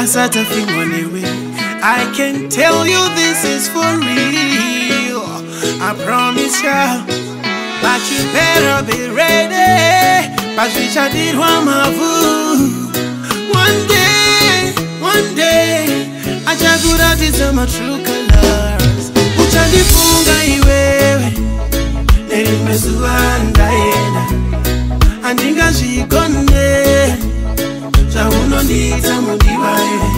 Asata fingonewe. I can tell you this is for real. I promise ya. But you better be ready. But we shall did one day, I shall go out to my true colors. Uchandifunga iwewe, nerimesuanda yena. Andinga shikone, cha unondita mudiwa iwe.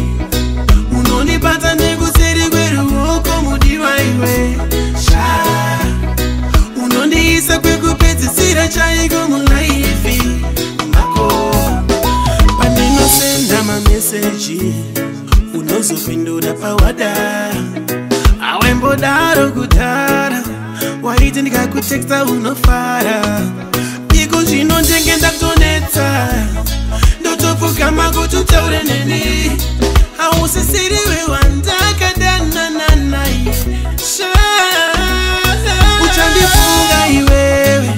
Unondipata neguseri kweru woko mudiwa iwe. Sha, unondisa kwekupeti sira chaiko mulaifi. Mako, panino senda ma message. Unozopindura pawada. Awembo daro kutara. Waiti ndikakutexta unofara. Iko chino njenge ndakutoneta. Ndotofuka makututaure neni. Hausisiriwe wandaka dana nana ye. Uchandifunga iwewe.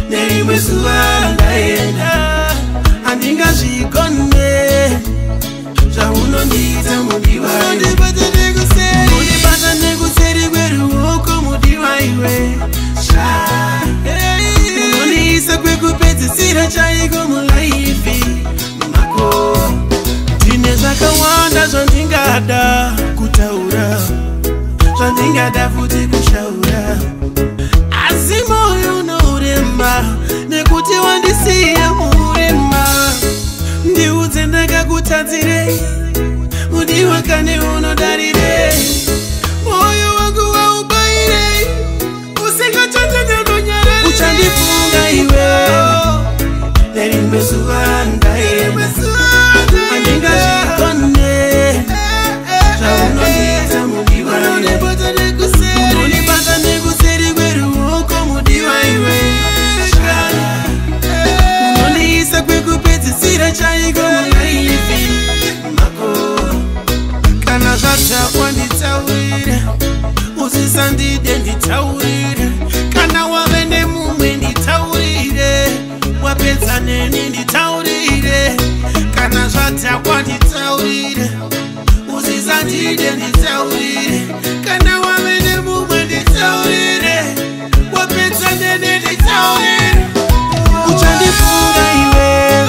Nerimwesuanda yena. Andinga shikone. Cha unondita mudiwa iwe. Unondipata neguseri kweru woko mudiwa iwe. Unondisa kwekupeti sira chaiko mulaifi. Mako tine zakawanda zvandingada kutaura, zvandingada futi kushaura. Asi moyo unorema nekuti wandisiya murema. Ndiudze ndakakutadzire, mudiwa kane unodarire. Moyo wangu waubaire, usingachotenda nonyara. Uchandifunga iwe, nerimwesuanda yena. Andinga shikone, cha unondita mudiwa iwe. Unondipata neguseri kweru woko mudiwa iwe. Unondisa kwekupeti sira chaiko mulaifi. Mako, kana zvata wanditaurire, usisandide nditaurire. Kana wave nemumwe nditaurire, wapedza neni nditaurire. Kana zvata wanditaurire, usisandide nditaurire. Kana wave nemumwe nditaurire, wapedza neni nditaurire. Uchandifunga iwewe,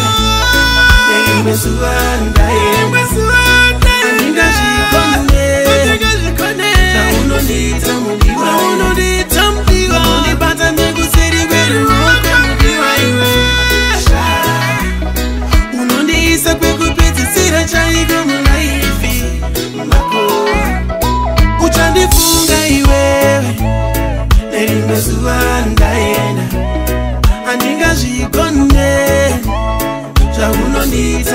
nerimwesuanda yena. Andinga shikone, cha unondita mudiwa iwe. Unondipata neguseri kweru woko mudiwa iwe. Unondisa kwekupeti sira chaiko mulaifi. Mako, uchandifunga iwewe, nerimwesuanda yena. Andinga shikone, cha unondita